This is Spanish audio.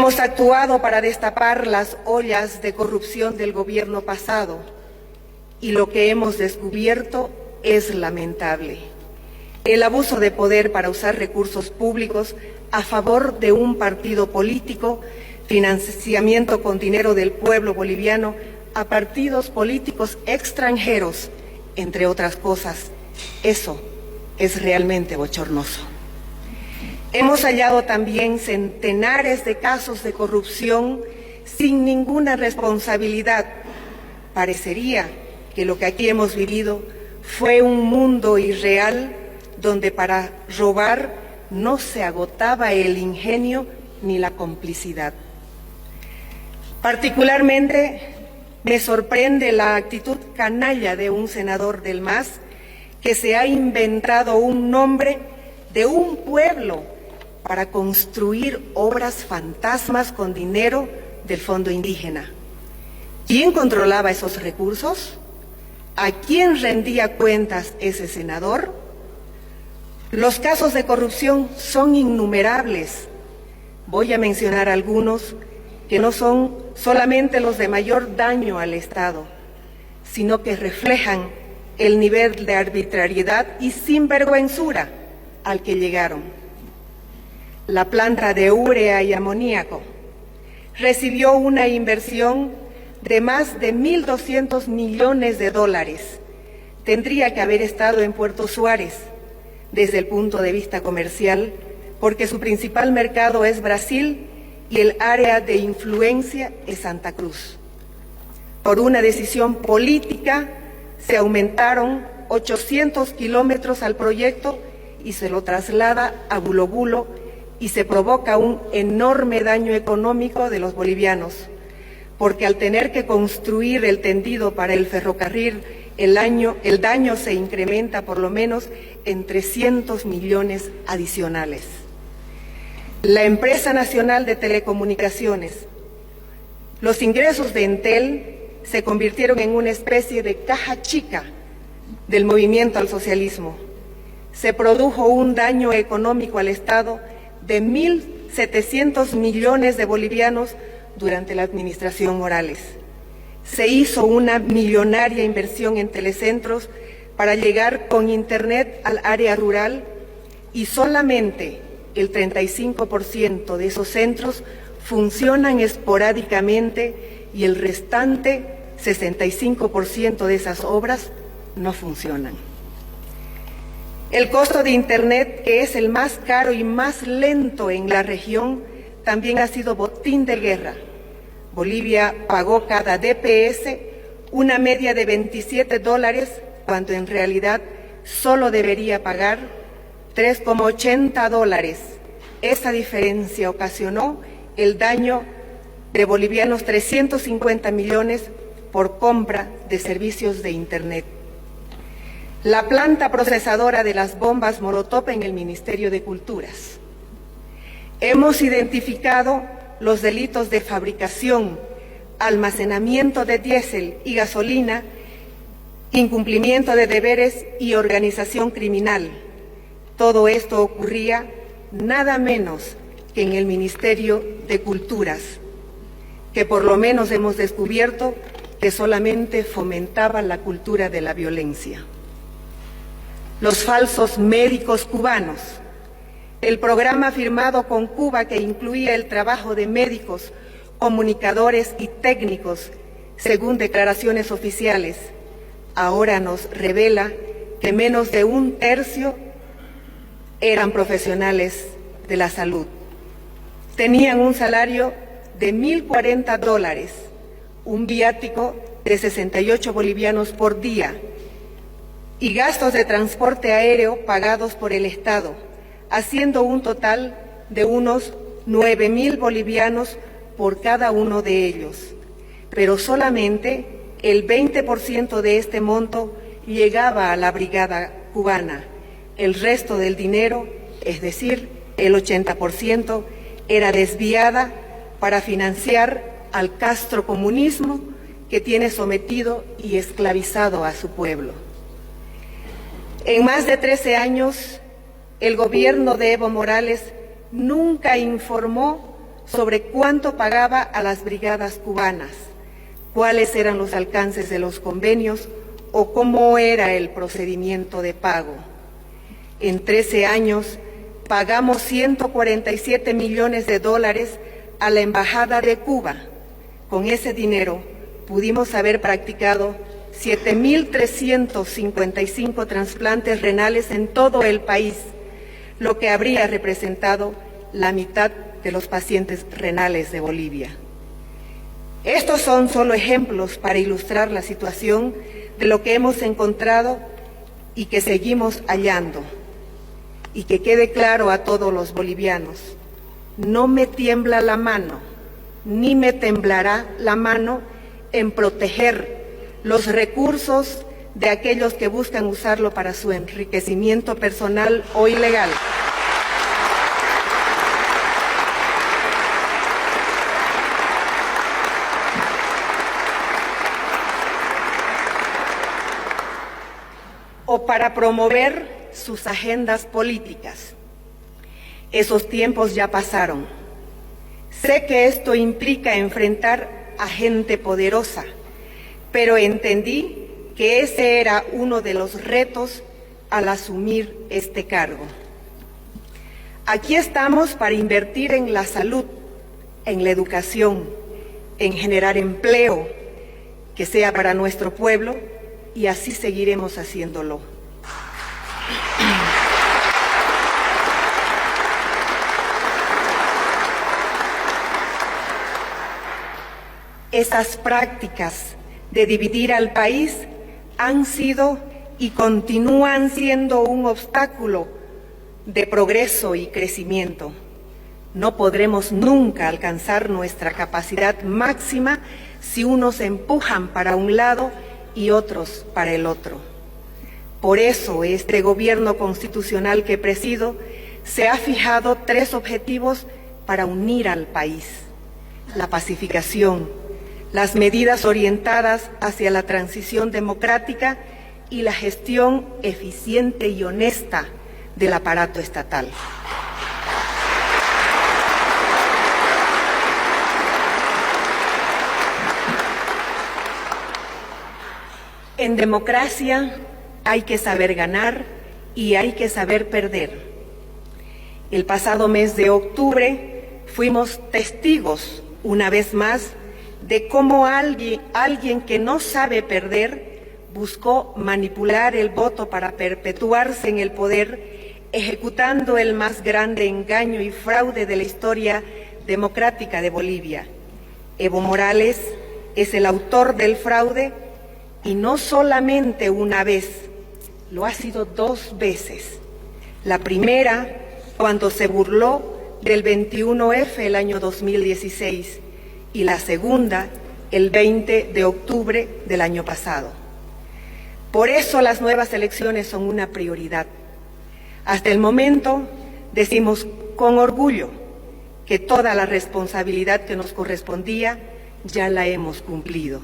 Hemos actuado para destapar las ollas de corrupción del gobierno pasado y lo que hemos descubierto es lamentable. El abuso de poder para usar recursos públicos a favor de un partido político, financiamiento con dinero del pueblo boliviano a partidos políticos extranjeros, entre otras cosas. Eso es realmente bochornoso. Hemos hallado también centenares de casos de corrupción sin ninguna responsabilidad. Parecería que lo que aquí hemos vivido fue un mundo irreal donde para robar no se agotaba el ingenio ni la complicidad. Particularmente me sorprende la actitud canalla de un senador del MAS que se ha inventado un nombre de un pueblo para construir obras fantasmas con dinero del Fondo Indígena. ¿Quién controlaba esos recursos? ¿A quién rendía cuentas ese senador? Los casos de corrupción son innumerables. Voy a mencionar algunos que no son solamente los de mayor daño al Estado, sino que reflejan el nivel de arbitrariedad y sinvergüenzura al que llegaron. La planta de urea y amoníaco recibió una inversión de más de 1.200 millones de dólares. Tendría que haber estado en Puerto Suárez desde el punto de vista comercial, porque su principal mercado es Brasil y el área de influencia es Santa Cruz. Por una decisión política se aumentaron 800 kilómetros al proyecto y se lo traslada a Bulo Bulo y se provoca un enorme daño económico de los bolivianos, porque al tener que construir el tendido para el ferrocarril, el daño se incrementa por lo menos en 300 millones adicionales. La empresa nacional de telecomunicaciones, los ingresos de Entel se convirtieron en una especie de caja chica del movimiento al socialismo. Se produjo un daño económico al Estado de 1.700 millones de bolivianos durante la administración Morales. Se hizo una millonaria inversión en telecentros para llegar con Internet al área rural y solamente el 35% de esos centros funcionan esporádicamente y el restante 65% de esas obras no funcionan. El costo de Internet, que es el más caro y más lento en la región, también ha sido botín de guerra. Bolivia pagó cada DPS una media de $27, cuando en realidad solo debería pagar $3,80. Esa diferencia ocasionó el daño de bolivianos 350 millones por compra de servicios de Internet. La planta procesadora de las bombas Molotov en el Ministerio de Culturas. Hemos identificado los delitos de fabricación, almacenamiento de diésel y gasolina, incumplimiento de deberes y organización criminal. Todo esto ocurría nada menos que en el Ministerio de Culturas, que por lo menos hemos descubierto que solamente fomentaba la cultura de la violencia. Los falsos médicos cubanos. El programa firmado con Cuba, que incluía el trabajo de médicos, comunicadores y técnicos, según declaraciones oficiales, ahora nos revela que menos de un tercio eran profesionales de la salud. Tenían un salario de $1.040, un viático de 68 bolivianos por día y gastos de transporte aéreo pagados por el Estado, haciendo un total de unos 9.000 bolivianos por cada uno de ellos. Pero solamente el 20% de este monto llegaba a la brigada cubana. El resto del dinero, es decir, el 80%, era desviada para financiar al castrocomunismo que tiene sometido y esclavizado a su pueblo. En más de 13 años, el gobierno de Evo Morales nunca informó sobre cuánto pagaba a las brigadas cubanas, cuáles eran los alcances de los convenios o cómo era el procedimiento de pago. En 13 años pagamos 147 millones de dólares a la Embajada de Cuba. Con ese dinero pudimos haber practicado 7.355 trasplantes renales en todo el país, lo que habría representado la mitad de los pacientes renales de Bolivia. Estos son solo ejemplos para ilustrar la situación de lo que hemos encontrado y que seguimos hallando. Y que quede claro a todos los bolivianos, no me tiembla la mano, ni me temblará la mano en proteger los recursos de aquellos que buscan usarlo para su enriquecimiento personal o ilegal. O para promover sus agendas políticas. Esos tiempos ya pasaron. Sé que esto implica enfrentar a gente poderosa, pero entendí que ese era uno de los retos al asumir este cargo. Aquí estamos para invertir en la salud, en la educación, en generar empleo que sea para nuestro pueblo, y así seguiremos haciéndolo. Esas prácticas de dividir al país han sido y continúan siendo un obstáculo de progreso y crecimiento. No podremos nunca alcanzar nuestra capacidad máxima si unos empujan para un lado y otros para el otro. Por eso este gobierno constitucional que presido se ha fijado 3 objetivos para unir al país: la pacificación, las medidas orientadas hacia la transición democrática y la gestión eficiente y honesta del aparato estatal. En democracia hay que saber ganar y hay que saber perder. El pasado mes de octubre fuimos testigos, una vez más, de cómo alguien que no sabe perder buscó manipular el voto para perpetuarse en el poder, ejecutando el más grande engaño y fraude de la historia democrática de Bolivia. Evo Morales es el autor del fraude, y no solamente una vez, lo ha sido 2 veces. La primera, cuando se burló del 21F el año 2016, y la segunda, el 20 de octubre del año pasado. Por eso las nuevas elecciones son una prioridad. Hasta el momento decimos con orgullo que toda la responsabilidad que nos correspondía ya la hemos cumplido.